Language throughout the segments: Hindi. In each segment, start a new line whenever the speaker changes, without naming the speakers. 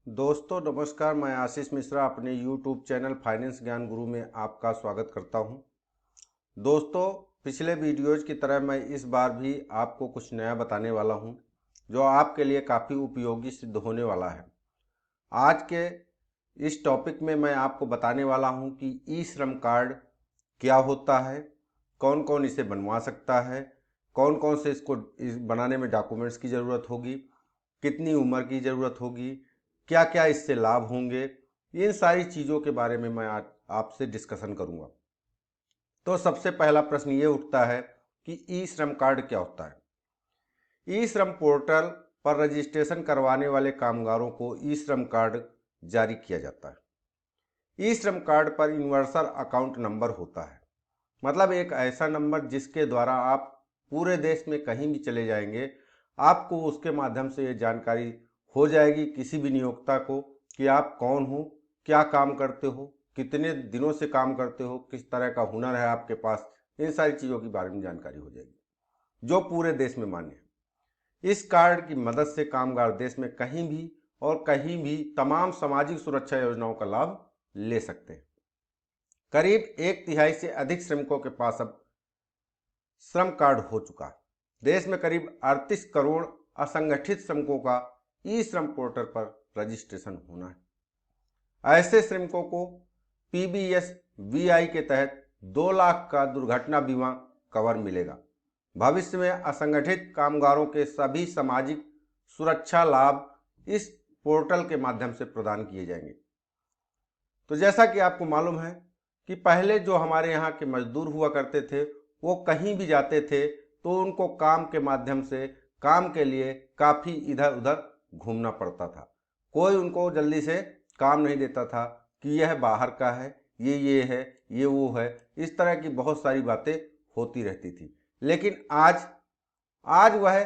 दोस्तों नमस्कार, मैं आशीष मिश्रा अपने YouTube चैनल फाइनेंस ज्ञान गुरु में आपका स्वागत करता हूं। दोस्तों, पिछले वीडियोज की तरह मैं इस बार भी आपको कुछ नया बताने वाला हूं, जो आपके लिए काफ़ी उपयोगी सिद्ध होने वाला है। आज के इस टॉपिक में मैं आपको बताने वाला हूं कि ई श्रम कार्ड क्या होता है, कौन कौन इसे बनवा सकता है, कौन कौन से इसको बनाने में डॉक्यूमेंट्स की ज़रूरत होगी, कितनी उम्र की ज़रूरत होगी, क्या क्या इससे लाभ होंगे, इन सारी चीज़ों के बारे में मैं आज आपसे डिस्कशन करूंगा। तो सबसे पहला प्रश्न ये उठता है कि ई श्रम कार्ड क्या होता है। ई श्रम पोर्टल पर रजिस्ट्रेशन करवाने वाले कामगारों को ई श्रम कार्ड जारी किया जाता है। ई श्रम कार्ड पर यूनिवर्सल अकाउंट नंबर होता है, मतलब एक ऐसा नंबर जिसके द्वारा आप पूरे देश में कहीं भी चले जाएंगे, आपको उसके माध्यम से ये जानकारी हो जाएगी किसी भी नियोक्ता को कि आप कौन हो, क्या काम करते हो, कितने दिनों से काम करते हो, किस तरह का हुनर है आपके पास, इन सारी चीज़ों के बारे में जानकारी हो जाएगी, जो पूरे देश में मान्य है। इस कार्ड की मदद से कामगार देश में कहीं भी और कहीं भी तमाम सामाजिक सुरक्षा योजनाओं का लाभ ले सकते हैं। करीब 1/3 से अधिक श्रमिकों के पास अब श्रम कार्ड हो चुका है। देश में करीब 38 करोड़ असंगठित श्रमिकों का ई श्रम पोर्टल पर रजिस्ट्रेशन होना है। ऐसे श्रमिकों को PBSVI के तहत 2 लाख का दुर्घटना बीमा कवर मिलेगा। भविष्य में असंगठित कामगारों के सभी सामाजिक सुरक्षा लाभ इस पोर्टल के माध्यम से प्रदान किए जाएंगे। तो जैसा कि आपको मालूम है कि पहले जो हमारे यहाँ के मजदूर हुआ करते थे, वो कहीं भी जाते थे तो उनको काम के माध्यम से काम के लिए काफ़ी इधर उधर घूमना पड़ता था। कोई उनको जल्दी से काम नहीं देता था कि यह बाहर का है, ये है, ये वो है, इस तरह की बहुत सारी बातें होती रहती थी। लेकिन आज वह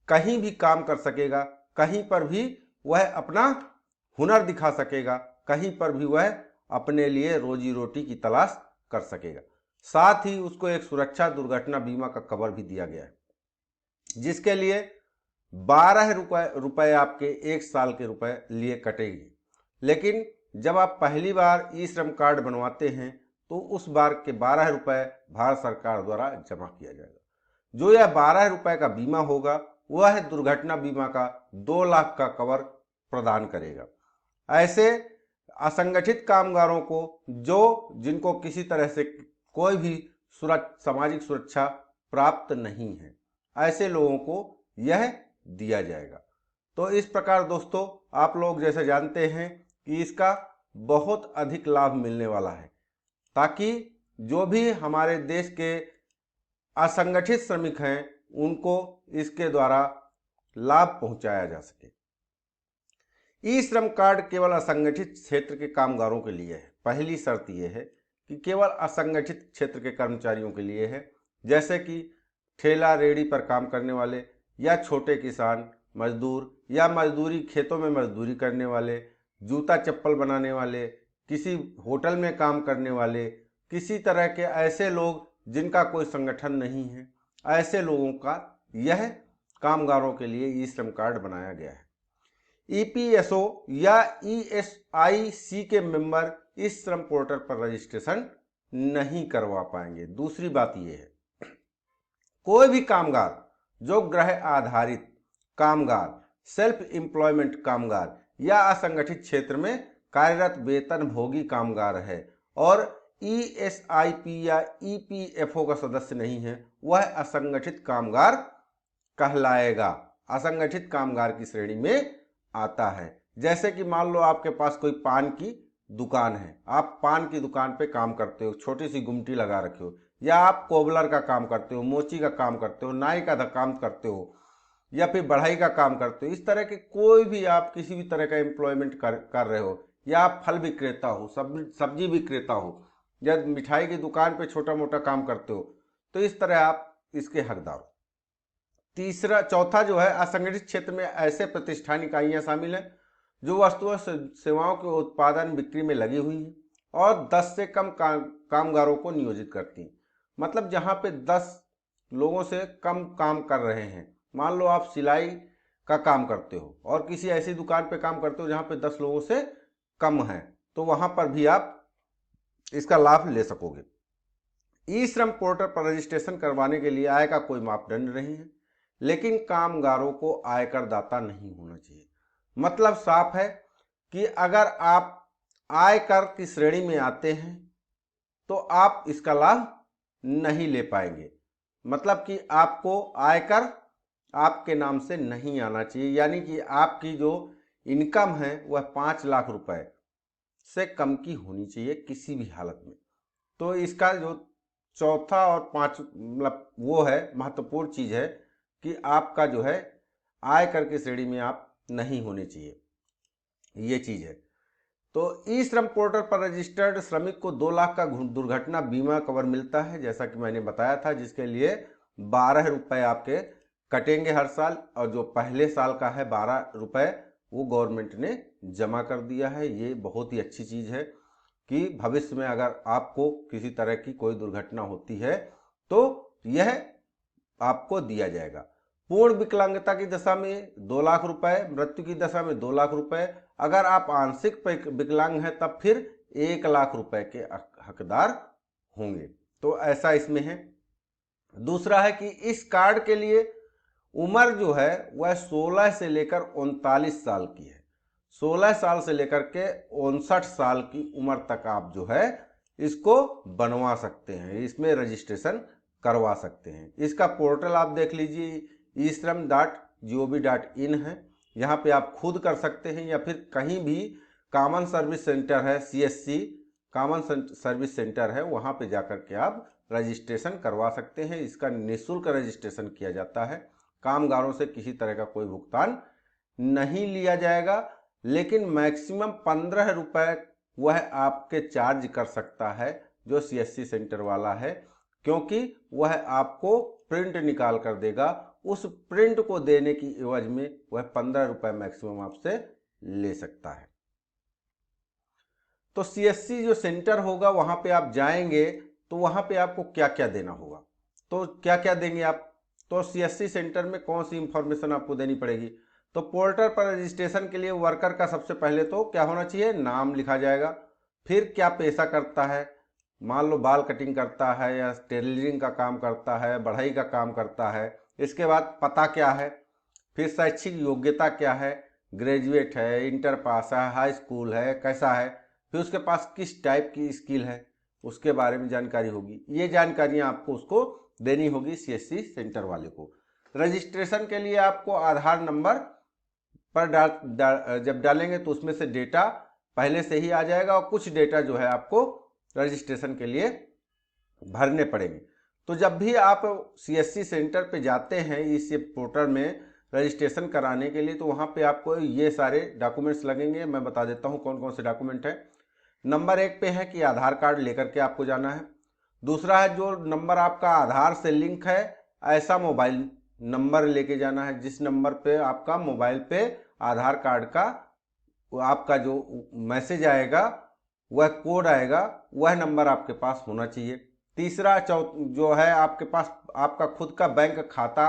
कहीं भी काम कर सकेगा, कहीं पर भी वह अपना हुनर दिखा सकेगा, कहीं पर भी वह अपने लिए रोजी रोटी की तलाश कर सकेगा। साथ ही उसको एक सुरक्षा दुर्घटना बीमा का कवर भी दिया गया है, जिसके लिए 12 रुपए आपके 1 साल के रुपए लिए कटेगी। लेकिन जब आप पहली बार ई श्रम कार्ड बनवाते हैं तो उस बार के 12 रुपए भारत सरकार द्वारा जमा किया जाएगा। जो यह 12 रुपए का बीमा होगा वह दुर्घटना बीमा का 2 लाख का कवर प्रदान करेगा। ऐसे असंगठित कामगारों को जिनको किसी तरह से कोई भी सामाजिक सुरक्षा प्राप्त नहीं है, ऐसे लोगों को यह दिया जाएगा। तो इस प्रकार दोस्तों, आप लोग जैसे जानते हैं कि इसका बहुत अधिक लाभ मिलने वाला है, ताकि जो भी हमारे देश के असंगठित श्रमिक हैं उनको इसके द्वारा लाभ पहुंचाया जा सके। ई श्रम कार्ड केवल असंगठित क्षेत्र के कामगारों के लिए है। पहली शर्त यह है कि केवल असंगठित क्षेत्र के कर्मचारियों के लिए है, जैसे कि ठेला रेहड़ी पर काम करने वाले या छोटे किसान मजदूर या मजदूरी खेतों में मजदूरी करने वाले, जूता चप्पल बनाने वाले, किसी होटल में काम करने वाले, किसी तरह के ऐसे लोग जिनका कोई संगठन नहीं है, ऐसे लोगों का यह कामगारों के लिए ई श्रम कार्ड बनाया गया है। EPSO या ESIC के मेंबर इस श्रम पोर्टल पर रजिस्ट्रेशन नहीं करवा पाएंगे। दूसरी बात यह है, कोई भी कामगार जो गृह आधारित कामगार, सेल्फ एम्प्लॉयमेंट कामगार या असंगठित क्षेत्र में कार्यरत वेतनभोगी कामगार है और ESIP या EPFO का सदस्य नहीं है, वह असंगठित कामगार कहलाएगा, असंगठित कामगार की श्रेणी में आता है। जैसे कि मान लो आपके पास कोई पान की दुकान है, आप पान की दुकान पे काम करते हो, छोटी सी गुमटी लगा रखे हो, या आप कोबलर का काम करते हो, मोची का काम करते हो, नाई का काम करते हो, या फिर बढ़ाई का काम करते हो, इस तरह के कोई भी आप किसी भी तरह का एम्प्लॉयमेंट कर रहे हो, या आप फल विक्रेता हो, सब्जी विक्रेता हो, या मिठाई की दुकान पे छोटा मोटा काम करते हो, तो इस तरह आप इसके हकदार हो। चौथा जो है, असंगठित क्षेत्र में ऐसे प्रतिष्ठान इकाइयां शामिल हैं जो वस्तुओं सेवाओं के उत्पादन बिक्री में लगी हुई हैं और 10 से कम कामगारों को नियोजित करती हैं। मतलब जहां पे 10 लोगों से कम काम कर रहे हैं, मान लो आप सिलाई का काम करते हो और किसी ऐसी दुकान पे काम करते हो जहाँ पे 10 लोगों से कम है, तो वहाँ पर भी आप इसका लाभ ले सकोगे। ई श्रम पोर्टल पर रजिस्ट्रेशन करवाने के लिए आय का कोई मापदंड नहीं है, लेकिन कामगारों को आयकर दाता नहीं होना चाहिए। मतलब साफ है कि अगर आप आयकर की श्रेणी में आते हैं तो आप इसका लाभ नहीं ले पाएंगे। मतलब कि आपको आयकर आपके नाम से नहीं आना चाहिए, यानी कि आपकी जो इनकम है वह 5 लाख रुपए से कम की होनी चाहिए किसी भी हालत में। तो इसका जो चौथा और पांच मतलब वो है महत्वपूर्ण चीज है कि आपका जो है आयकर की श्रेणी में आप नहीं होने चाहिए, ये चीज है। तो ई श्रम पोर्टल पर रजिस्टर्ड श्रमिक को 2 लाख का दुर्घटना बीमा कवर मिलता है, जैसा कि मैंने बताया था, जिसके लिए 12 रुपए आपके कटेंगे हर साल, और जो पहले साल का है 12 रुपए वो गवर्नमेंट ने जमा कर दिया है। ये बहुत ही अच्छी चीज है कि भविष्य में अगर आपको किसी तरह की कोई दुर्घटना होती है तो यह आपको दिया जाएगा। पूर्ण विकलांगता की दशा में 2 लाख रुपए, मृत्यु की दशा में 2 लाख रुपए, अगर आप आंशिक विकलांग हैं तब फिर 1 लाख रुपए के हकदार होंगे। तो ऐसा इसमें है। दूसरा है कि इस कार्ड के लिए उम्र जो है वह 16 से लेकर 39 साल की है। 16 साल से लेकर के 59 साल की उम्र तक आप जो है इसको बनवा सकते हैं, इसमें रजिस्ट्रेशन करवा सकते हैं। इसका पोर्टल आप देख लीजिए, ishram.gov.in है। यहाँ पे आप खुद कर सकते हैं या फिर कहीं भी कॉमन सर्विस सेंटर है, CSC कॉमन सर्विस सेंटर है, वहाँ पे जाकर के आप रजिस्ट्रेशन करवा सकते हैं। इसका निःशुल्क रजिस्ट्रेशन किया जाता है, कामगारों से किसी तरह का कोई भुगतान नहीं लिया जाएगा, लेकिन मैक्सिमम 15 रुपए वह आपके चार्ज कर सकता है जो CSC सेंटर वाला है, क्योंकि वह आपको प्रिंट निकाल कर देगा। उस प्रिंट को देने की एवज में वह 15 रुपए मैक्सिमम आपसे ले सकता है। तो CSC जो सेंटर होगा वहां पे आप जाएंगे तो वहां पे आपको क्या क्या देना होगा, तो क्या क्या देंगे आप, तो CSC सेंटर में कौन सी इंफॉर्मेशन आपको देनी पड़ेगी। तो पोर्टल पर रजिस्ट्रेशन के लिए वर्कर का सबसे पहले तो क्या होना चाहिए, नाम लिखा जाएगा। फिर क्या पेशा करता है, मान लो बाल कटिंग करता है या टेलरिंग का काम करता है, बढ़ई का काम करता है। इसके बाद पता क्या है, फिर शैक्षिक योग्यता क्या है, ग्रेजुएट है, इंटर पास है, हाई स्कूल है, कैसा है, फिर उसके पास किस टाइप की स्किल है, उसके बारे में जानकारी होगी। ये जानकारियां आपको उसको देनी होगी CSC सेंटर वाले को। रजिस्ट्रेशन के लिए आपको आधार नंबर पर जब डालेंगे तो उसमें से डेटा पहले से ही आ जाएगा और कुछ डेटा जो है आपको रजिस्ट्रेशन के लिए भरने पड़ेंगे। तो जब भी आप CSC सेंटर पे जाते हैं इस पोर्टल में रजिस्ट्रेशन कराने के लिए, तो वहाँ पे आपको ये सारे डॉक्यूमेंट्स लगेंगे। मैं बता देता हूँ कौन कौन से डॉक्यूमेंट है। नंबर 1 पे है कि आधार कार्ड लेकर के आपको जाना है। दूसरा है जो नंबर आपका आधार से लिंक है ऐसा मोबाइल नंबर लेके जाना है, जिस नंबर पे आपका मोबाइल पे आधार कार्ड का आपका जो मैसेज आएगा, वह कोड आएगा, वह नंबर आपके पास होना चाहिए। तीसरा जो है आपके पास आपका खुद का बैंक खाता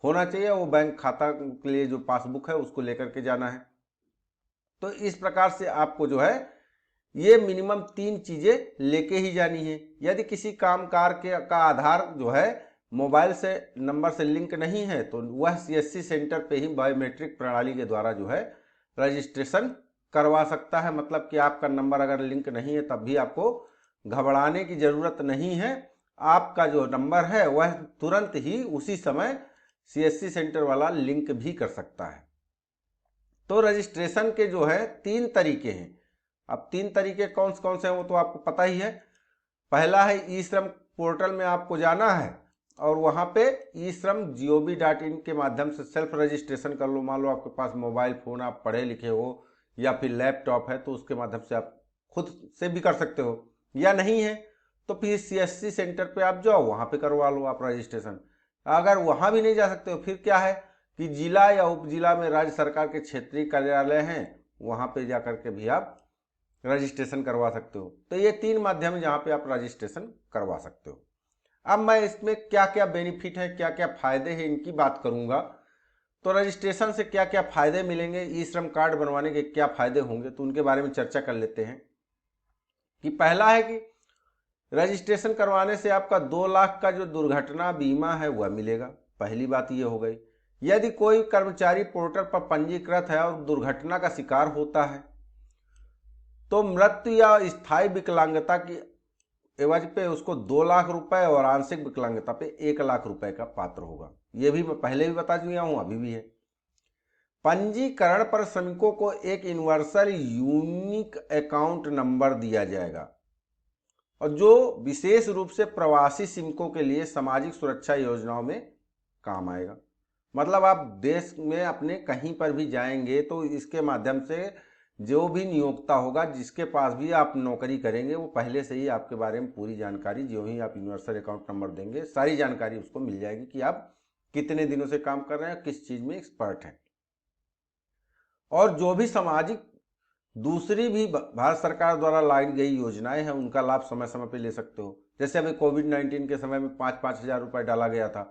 होना चाहिए, वो बैंक खाता के लिए जो पासबुक है उसको लेकर के जाना है। तो इस प्रकार से आपको जो है ये मिनिमम 3 चीजें लेके ही जानी है। यदि किसी कामकार का आधार जो है मोबाइल से नंबर से लिंक नहीं है तो वह CSC सेंटर पे ही बायोमेट्रिक प्रणाली के द्वारा जो है रजिस्ट्रेशन करवा सकता है। मतलब कि आपका नंबर अगर लिंक नहीं है तब भी आपको घबराने की जरूरत नहीं है, आपका जो नंबर है वह तुरंत ही उसी समय CSC सेंटर वाला लिंक भी कर सकता है। तो रजिस्ट्रेशन के जो है 3 तरीके हैं। अब 3 तरीके कौन से हैं वो तो आपको पता ही है। पहला है ई श्रम पोर्टल में आपको जाना है और वहाँ पे ishram.gov.in के माध्यम से सेल्फ रजिस्ट्रेशन कर लो। मान लो आपके पास मोबाइल फ़ोन, आप पढ़े लिखे हो या फिर लैपटॉप है तो उसके माध्यम से आप खुद से भी कर सकते हो, या नहीं है तो फिर CSC सेंटर पे आप जाओ, वहाँ पे करवा लो आप रजिस्ट्रेशन। अगर वहाँ भी नहीं जा सकते हो फिर क्या है कि जिला या उप जिला में राज्य सरकार के क्षेत्रीय कार्यालय हैं, वहाँ पे जा करके भी आप रजिस्ट्रेशन करवा सकते हो। तो ये 3 माध्यम जहाँ पे आप रजिस्ट्रेशन करवा सकते हो। अब मैं इसमें क्या क्या बेनिफिट है, क्या क्या फायदे हैं इनकी बात करूंगा। तो रजिस्ट्रेशन से क्या क्या फायदे मिलेंगे, ई श्रम कार्ड बनवाने के क्या फायदे होंगे, तो उनके बारे में चर्चा कर लेते हैं। कि पहला है कि रजिस्ट्रेशन करवाने से आपका 2 लाख का जो दुर्घटना बीमा है वह मिलेगा। पहली बात ये हो गई। यदि कोई कर्मचारी पोर्टल पर पंजीकृत है और दुर्घटना का शिकार होता है तो मृत्यु या स्थायी विकलांगता की एवज पे उसको 2 लाख रुपए और आंशिक विकलांगता पे 1 लाख रुपए का पात्र होगा। ये भी मैं पहले भी बता चुका हूं, अभी भी है। पंजीकरण पर श्रमिकों को एक यूनिवर्सल यूनिक अकाउंट नंबर दिया जाएगा और जो विशेष रूप से प्रवासी श्रमिकों के लिए सामाजिक सुरक्षा योजनाओं में काम आएगा। मतलब आप देश में अपने कहीं पर भी जाएंगे तो इसके माध्यम से जो भी नियोक्ता होगा, जिसके पास भी आप नौकरी करेंगे, वो पहले से ही आपके बारे में पूरी जानकारी, जो ही आप यूनिवर्सल अकाउंट नंबर देंगे, सारी जानकारी उसको मिल जाएगी कि आप कितने दिनों से काम कर रहे हैं, किस चीज में एक्सपर्ट हैं। और जो भी सामाजिक दूसरी भी भारत सरकार द्वारा लाई गई योजनाएं हैं उनका लाभ समय समय पे ले सकते हो। जैसे अभी कोविड-19 के समय में 5-5 हजार रुपए डाला गया था,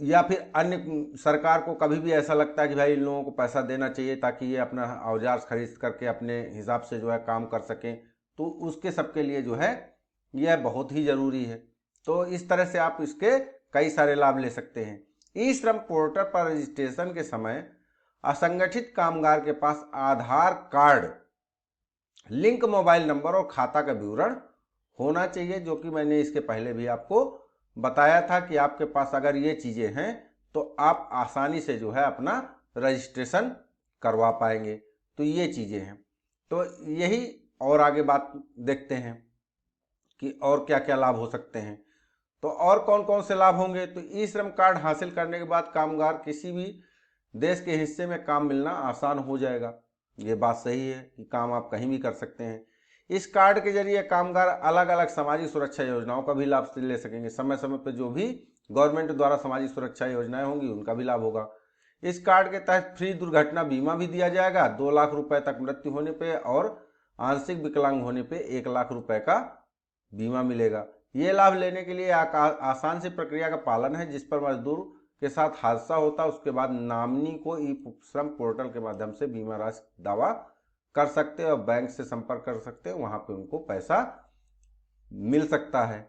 या फिर अन्य सरकार को कभी भी ऐसा लगता है कि भाई इन लोगों को पैसा देना चाहिए ताकि ये अपना औजार खरीद करके अपने हिसाब से जो है काम कर सकें, तो उसके सबके लिए जो है यह बहुत ही जरूरी है। तो इस तरह से आप इसके कई सारे लाभ ले सकते हैं। ई श्रम पोर्टल पर रजिस्ट्रेशन के समय असंगठित कामगार के पास आधार कार्ड, लिंक मोबाइल नंबर और खाता का विवरण होना चाहिए, जो कि मैंने इसके पहले भी आपको बताया था कि आपके पास अगर ये चीजें हैं तो आप आसानी से जो है अपना रजिस्ट्रेशन करवा पाएंगे। तो ये चीजें हैं। तो यही और आगे बात देखते हैं कि और क्या क्या लाभ हो सकते हैं। तो और कौन कौन से लाभ होंगे। तो ई श्रम कार्ड हासिल करने के बाद कामगार किसी भी देश के हिस्से में काम मिलना आसान हो जाएगा। ये बात सही है कि काम आप कहीं भी कर सकते हैं। इस कार्ड के जरिए कामगार अलग अलग सामाजिक सुरक्षा योजनाओं का भी लाभ ले सकेंगे। समय समय पर जो भी गवर्नमेंट द्वारा सामाजिक सुरक्षा योजनाएं होंगी उनका भी लाभ होगा। इस कार्ड के तहत फ्री दुर्घटना बीमा भी दिया जाएगा 2 लाख रुपए तक मृत्यु होने पे, और आंशिक विकलांग होने पे 1 लाख रुपए का बीमा मिलेगा। ये लाभ लेने के लिए आसान सी प्रक्रिया का पालन है, जिस पर मजदूर के साथ हादसा होता है उसके बाद नॉमिनी को ई श्रम पोर्टल के माध्यम से बीमा राशि दावा कर सकते हैं और बैंक से संपर्क कर सकते हैं, वहां पे उनको पैसा मिल सकता है।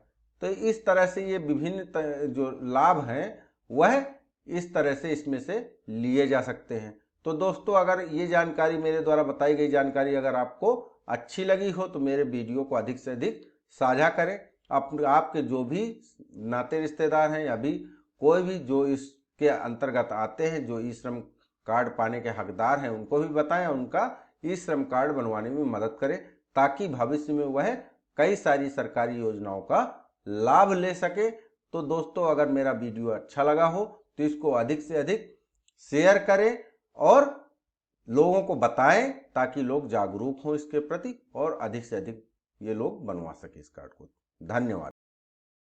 तो इस तरह से ये विभिन्न जो लाभ हैं वह इस तरह से इसमें से लिए जा सकते हैं। तो दोस्तों, अगर ये जानकारी, मेरे द्वारा बताई गई जानकारी अगर आपको अच्छी लगी हो तो मेरे वीडियो को अधिक से अधिक साझा करें। आपके जो भी नाते रिश्तेदार हैं या भी कोई भी जो इसके अंतर्गत आते हैं, जो ई श्रम कार्ड पाने के हकदार हैं, उनको भी बताएं, उनका ई श्रम कार्ड बनवाने में मदद करें, ताकि भविष्य में वह कई सारी सरकारी योजनाओं का लाभ ले सके। तो दोस्तों, अगर मेरा वीडियो अच्छा लगा हो तो इसको अधिक से अधिक शेयर करें और लोगों को बताएं, ताकि लोग जागरूक हों इसके प्रति और अधिक से अधिक ये लोग बनवा सके इस कार्ड को। धन्यवाद।